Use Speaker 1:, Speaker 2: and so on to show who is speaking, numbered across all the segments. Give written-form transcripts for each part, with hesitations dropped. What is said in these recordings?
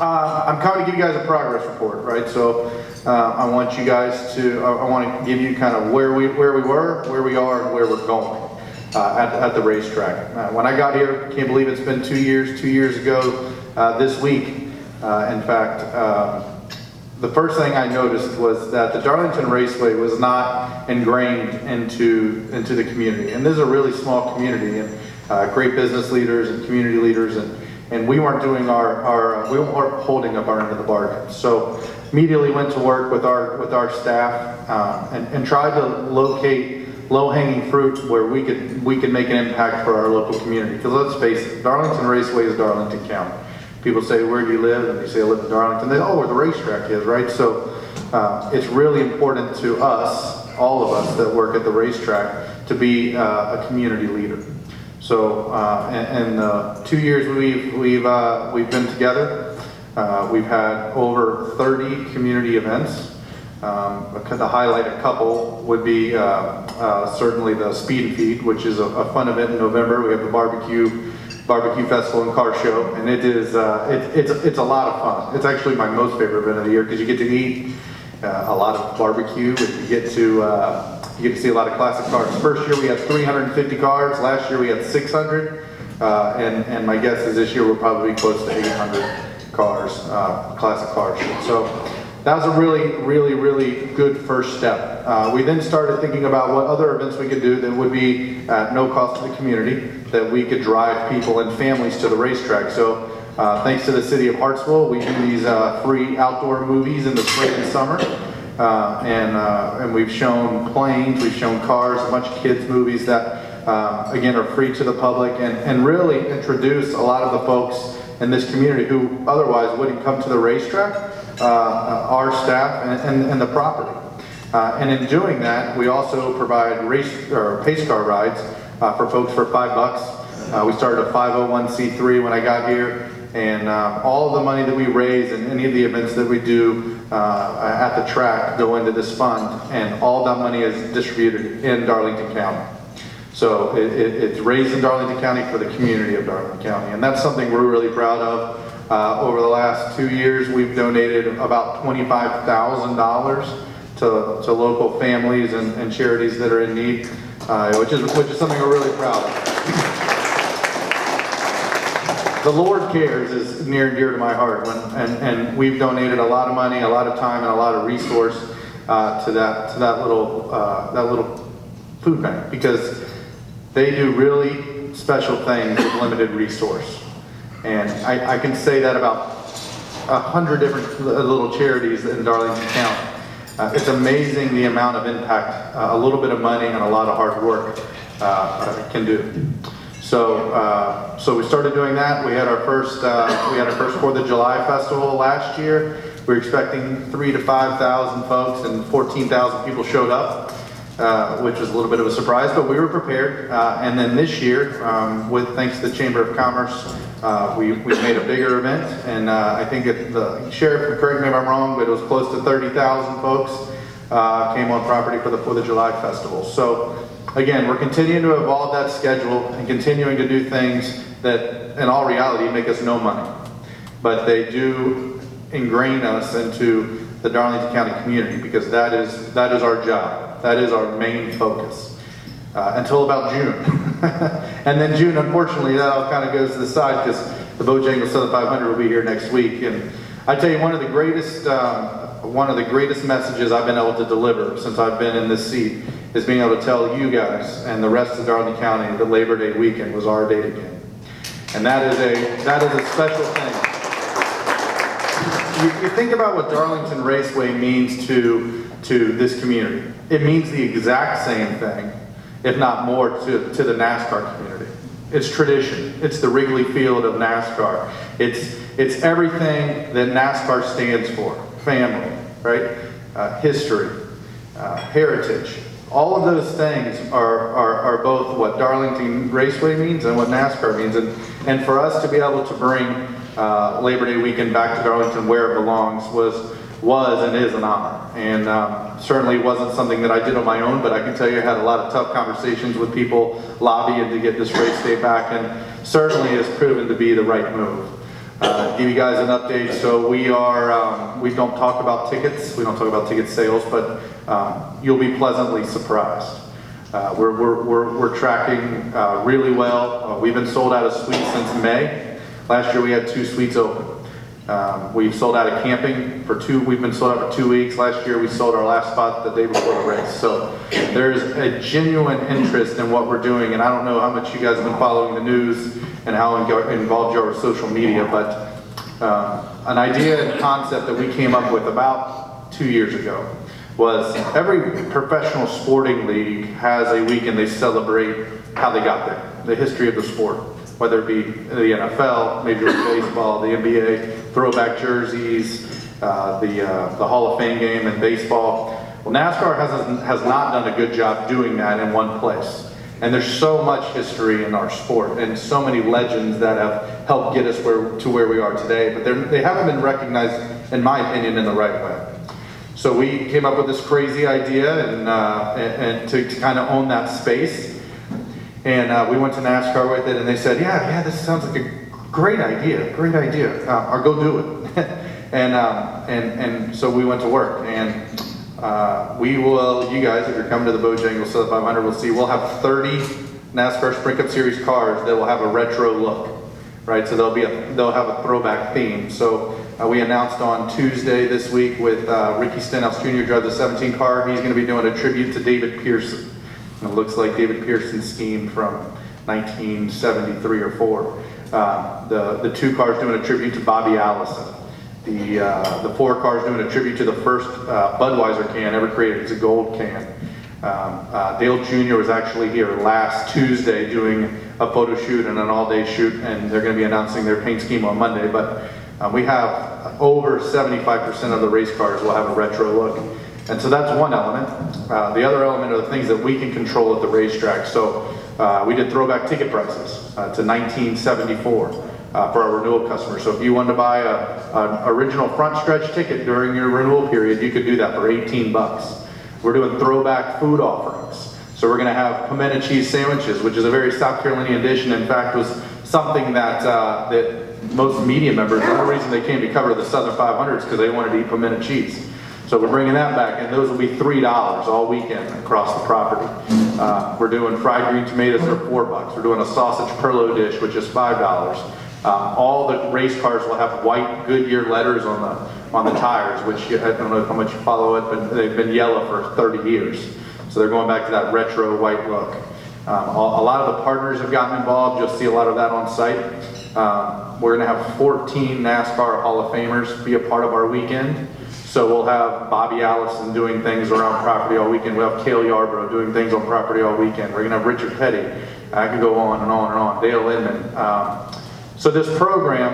Speaker 1: I'm coming to give you guys a progress report, right? So I want you guys to, I want to give you kind of where we were, where we are, and where we're going at the racetrack. When I got here, can't believe it's been 2 years. 2 years ago this week, in fact, the first thing I noticed was that the Darlington Raceway was not ingrained into the community. And this is a really small community, and great business leaders and community leaders, and we weren't doing we weren't holding up our end of the bargain. So immediately went to work with our staff and tried to locate low-hanging fruit where we could make an impact for our local community. Because let's face it, Darlington Raceway is Darlington County. People say, where do you live? And you say, I live in Darlington. They, oh, where the racetrack is, right? So it's really important to us, all of us that work at the racetrack, to be a community leader. So in 2 years we've been together. We've had over 30 community events. To highlight a couple would be certainly the Speed and Feed, which is a fun event in November. We have the barbecue festival and car show, and it is it's a lot of fun. It's actually my most favorite event of the year because you get to eat a lot of barbecue, and you get to see a lot of classic cars. First year we had 350 cars. Last year we had 600, and my guess is this year we'll probably be close to 800 cars, classic cars. So that was a really good first step. We then started thinking about what other events we could do that would be at no cost to the community, that we could drive people and families to the racetrack. So thanks to the city of Hartsville, we do these free outdoor movies in the spring and summer. And we've shown planes, we've shown cars, a bunch of kids movies that again are free to the public, and really introduce a lot of the folks in this community who otherwise wouldn't come to the racetrack, our staff and the property. And in doing that, we also provide pace car rides for folks for $5. We started a 501c3 when I got here, and all of the money that we raise and any of the events that we do at the track go into this fund, and all that money is distributed in Darlington County. So it's raised in Darlington County for the community of Darlington County, and that's something we're really proud of. Over the last 2 years, we've donated about $25,000 to local families and charities that are in need, which is something we're really proud of. The Lord cares is near and dear to my heart, and we've donated a lot of money, a lot of time, and a lot of resource to that little food bank, because they do really special things with limited resource. And I can say that about 100 different little charities in Darlington County. It's amazing the amount of impact a little bit of money and a lot of hard work can do. So we started doing that. We had our first 4th of July festival last year. We were expecting 3,000 to 5,000 folks, and 14,000 people showed up. Which was a little bit of a surprise, but we were prepared. And then this year, thanks to the Chamber of Commerce, we made a bigger event, and I think the sheriff, correct me if I'm wrong, but it was close to 30,000 folks came on property for the 4th of July festival. So again, we're continuing to evolve that schedule and continuing to do things that, in all reality, make us no money, but they do ingrain us into the Darlington County community, because that is our job. That is our main focus until about June. And then June, unfortunately, that all kind of goes to the side, because the Bojangles Southern 500 will be here next week. And I tell you, one of the greatest messages I've been able to deliver since I've been in this seat is being able to tell you guys and the rest of Darlington County that Labor Day weekend was our day again. And that is a special thing. You think about what Darlington Raceway means to this community. It means the exact same thing, if not more, to the NASCAR community. It's tradition. It's the Wrigley Field of NASCAR. It's everything that NASCAR stands for. Family, right? History, heritage. All of those things are both what Darlington Raceway means and what NASCAR means. And for us to be able to bring Labor Day weekend back to Darlington where it belongs was and is an honor. And certainly wasn't something that I did on my own, but I can tell you I had a lot of tough conversations with people lobbying to get this race day back, and certainly has proven to be the right move. Give you guys an update. So we don't talk about tickets, we don't talk about ticket sales, but you'll be pleasantly surprised. We're tracking really well. We've been sold out of suites since May. Last year we had 2 suites open. We've sold out of camping we've been sold out for 2 weeks. Last year we sold our last spot the day before the race. So there's a genuine interest in what we're doing, and I don't know how much you guys have been following the news and how involved you are with social media, but an idea and concept that we came up with about 2 years ago was every professional sporting league has a weekend they celebrate how they got there, the history of the sport, whether it be the NFL, Major League Baseball, the NBA, throwback jerseys, the Hall of Fame game in baseball. Well, NASCAR has not done a good job doing that in one place. And there's so much history in our sport and so many legends that have helped get us to where we are today, but they haven't been recognized, in my opinion, in the right way. So we came up with this crazy idea and to kind of own that space. And we went to NASCAR with it, and they said, yeah, this sounds like a great idea, or go do it. and so we went to work, and you guys, if you're coming to the Bojangles Southern 500, we'll have 30 NASCAR Sprint Cup Series cars that will have a retro look, right? So they'll have a throwback theme. So we announced on Tuesday this week with Ricky Stenhouse Jr. drive the 17 car. He's going to be doing a tribute to David Pearson. It looks like David Pearson's scheme from 1973 or 4. The 2 cars doing a tribute to Bobby Allison. The 4 cars doing a tribute to the first Budweiser can ever created. It's a gold can. Dale Jr. was actually here last Tuesday doing a photo shoot and an all-day shoot, and they're going to be announcing their paint scheme on Monday. But we have over 75% of the race cars will have a retro look. And so that's one element. The other element are the things that we can control at the racetrack. So we did throwback ticket prices to 1974 for our renewal customers. So if you wanted to buy an original front stretch ticket during your renewal period, you could do that for 18 bucks. We're doing throwback food offerings. So we're going to have pimento cheese sandwiches, which is a very South Carolinian dish, and in fact was something that most media members, the only reason they came to cover the Southern 500 is because they wanted to eat pimento cheese. So we're bringing that back, and those will be $3 all weekend across the property. We're doing fried green tomatoes for $4. We're doing a sausage perlo dish, which is $5. All the race cars will have white Goodyear letters on the tires, which I don't know how much you follow it, but they've been yellow for 30 years. So they're going back to that retro white look. A lot of the partners have gotten involved. You'll see a lot of that on site. We're going to have 14 NASCAR Hall of Famers be a part of our weekend. So we'll have Bobby Allison doing things around property all weekend. We'll have Cale Yarborough doing things on property all weekend. We're going to have Richard Petty. I could go on and on and on. Dale Inman. So this program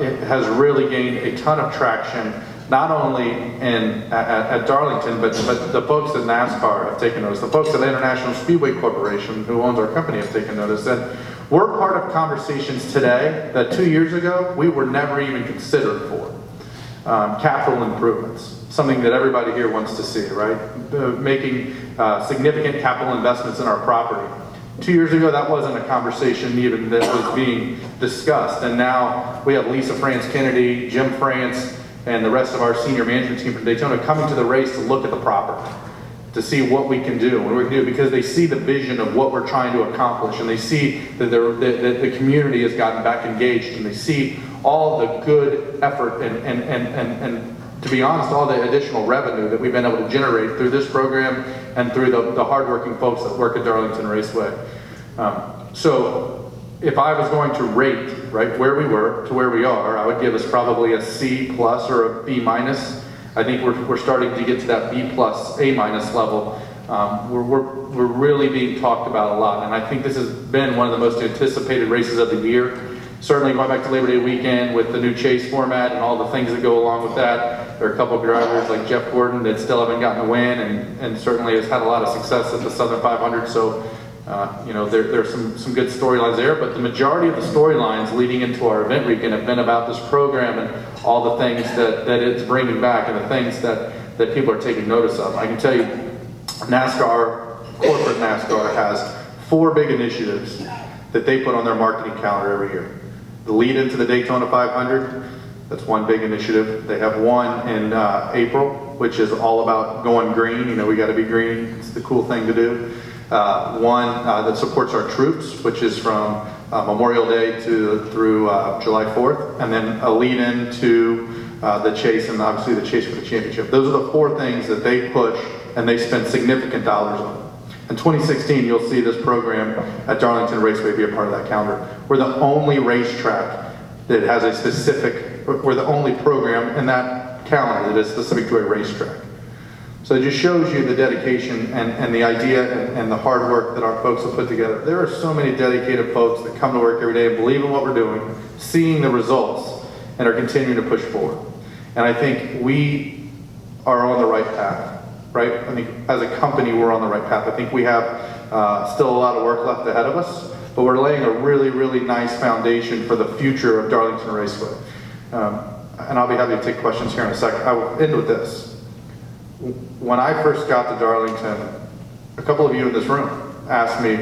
Speaker 1: it has really gained a ton of traction, not only at Darlington, but the folks at NASCAR have taken notice. The folks at International Speedway Corporation, who owns our company, have taken notice. And we're part of conversations today that 2 years ago we were never even considered for. Capital improvements, something that everybody here wants to see, right? Making significant capital investments in our property. 2 years ago, that wasn't a conversation even that was being discussed. And now we have Lisa France Kennedy, Jim France, and the rest of our senior management team from Daytona coming to the race to look at the property, to see what we can do, because they see the vision of what we're trying to accomplish, and they see that the community has gotten back engaged, and they see all the good effort and to be honest, all the additional revenue that we've been able to generate through this program and through the hardworking folks that work at Darlington Raceway. So if I was going to rate right where we were to where we are, I would give us probably a C+ or a B-. I think we're starting to get to that B+, A- level. We're really being talked about a lot, and I think this has been one of the most anticipated races of the year. Certainly going back to Labor Day weekend with the new chase format and all the things that go along with that. There are a couple of drivers like Jeff Gordon that still haven't gotten a win, and certainly has had a lot of success at the Southern 500. So, there's some good storylines there, but the majority of the storylines leading into our event weekend have been about this program and all the things that it's bringing back and the things that people are taking notice of. I can tell you, corporate NASCAR has 4 big initiatives that they put on their marketing calendar every year. the lead into the Daytona 500. That's one big initiative. They have one in April, which is all about going green. You know, we got to be green. It's the cool thing to do. One that supports our troops, which is from Memorial Day through July 4th, and then a lead into the chase, and obviously the chase for the championship. Those are the four things that they push and they spend significant dollars on. In 2016, you'll see this program at Darlington Raceway be a part of that calendar. We're the only racetrack that has a specific, we're the only program in that calendar that is specific to a racetrack. So it just shows you the dedication and the idea and the hard work that our folks have put together. There are so many dedicated folks that come to work every day and believe in what we're doing, seeing the results, and are continuing to push forward. And I think we are on the right path, right? I think as a company, we're on the right path. I think we have still a lot of work left ahead of us, but we're laying a really, really nice foundation for the future of Darlington Raceway. And I'll be happy to take questions here in a second. I will end with this. When I first got to Darlington, a couple of you in this room asked me,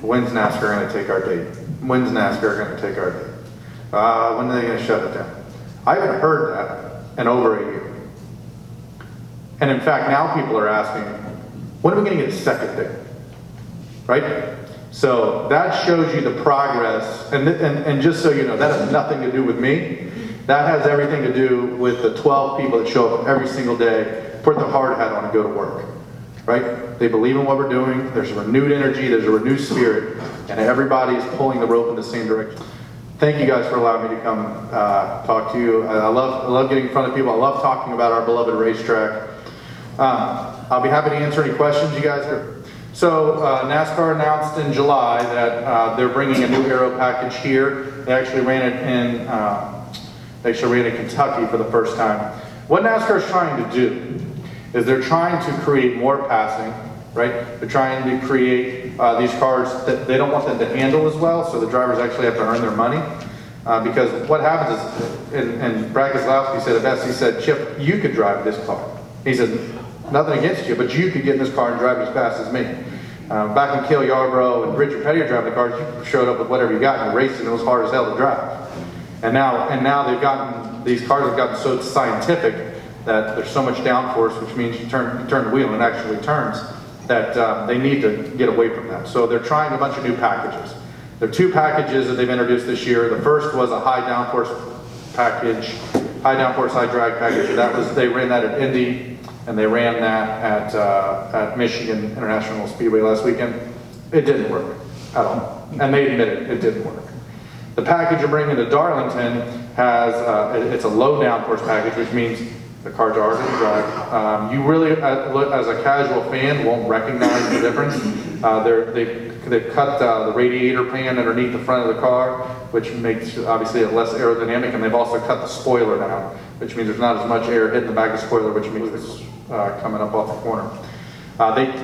Speaker 1: when's NASCAR going to take our date? When's NASCAR going to take our date? When are they going to shut it down? I haven't heard that in over a year. And in fact, now people are asking, when are we going to get a second date? Right? So that shows you the progress. And just so you know, that has nothing to do with me. That has everything to do with the 12 people that show up every single day, put their hard hat on and go to work, right? They believe in what we're doing. There's a renewed energy, there's a renewed spirit, and everybody is pulling the rope in the same direction. Thank you guys for allowing me to come talk to you. I love getting in front of people. I love talking about our beloved racetrack. I'll be happy to answer any questions you guys have. So NASCAR announced in July that they're bringing a new aero package here. They actually ran it in Kentucky for the first time. What NASCAR is trying to do is they're trying to create more passing, right? They're trying to create these cars that they don't want them to handle as well, so the drivers actually have to earn their money. Because what happens is, and Brad Keselowski said it best, he said, Chip, you could drive this car. He said, nothing against you, but you could get in this car and drive as fast as me. Back when Cale Yarborough and Richard Petty were driving the cars, you showed up with whatever you got and you raced, and it was hard as hell to drive. And now these cars have gotten so scientific that there's so much downforce, which means you turn the wheel and it actually turns, that they need to get away from that. So they're trying a bunch of new packages. There are two packages that they've introduced this year. The first was a high downforce package, high downforce, high drag package. They ran that at Indy, and they ran that at Michigan International Speedway last weekend. It didn't work at all, and they admitted it didn't work. The package you're bringing to Darlington has, it's a low downforce package, which means the cars are going to drive. You really, as a casual fan, won't recognize the difference. They've cut the radiator pan underneath the front of the car, which makes obviously it less aerodynamic, and they've also cut the spoiler down, which means there's not as much air hitting the back of the spoiler, which means it's coming up off the corner.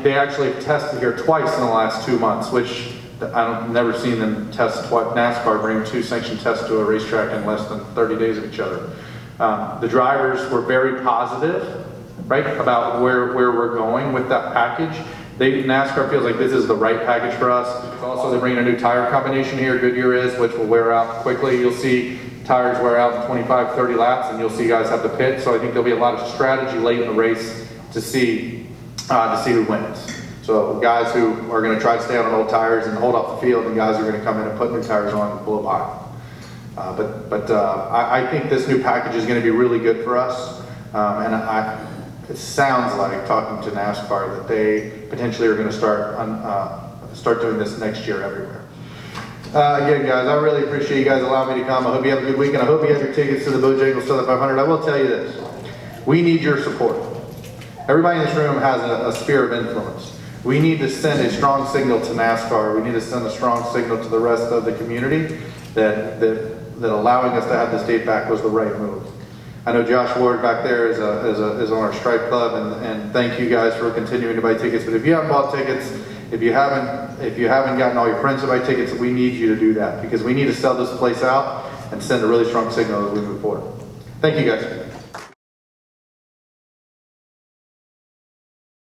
Speaker 1: They actually have tested here twice in the last 2 months, which I've never seen them test NASCAR bring two sanctioned tests to a racetrack in less than 30 days of each other. The drivers were very positive, right, about where we're going with that package. NASCAR feels like this is the right package for us. Also, they're bringing a new tire combination here, Goodyear is, which will wear out quickly. You'll see tires wear out in 25, 30 laps, and you'll see guys have to pit. So I think there'll be a lot of strategy late in the race to see who wins. So guys who are going to try to stay on old tires and hold off the field, and guys who are going to come in and put new tires on and blow by. I think this new package is going to be really good for us, it sounds like, talking to NASCAR, that they potentially are going to start doing this next year everywhere. Again, guys, I really appreciate you guys allowing me to come. I hope you have a good week, and I hope you have your tickets to the Bojangles Southern 500. I will tell you this: we need your support. Everybody in this room has a sphere of influence. We need to send a strong signal to NASCAR. We need to send a strong signal to the rest of the community that allowing us to have this date back was the right move. I know Josh Ward back there is on our Stripe Club, and thank you guys for continuing to buy tickets. But if you haven't bought tickets, if you haven't gotten all your friends to buy tickets, we need you to do that, because we need to sell this place out and send a really strong signal as we move forward. Thank you guys.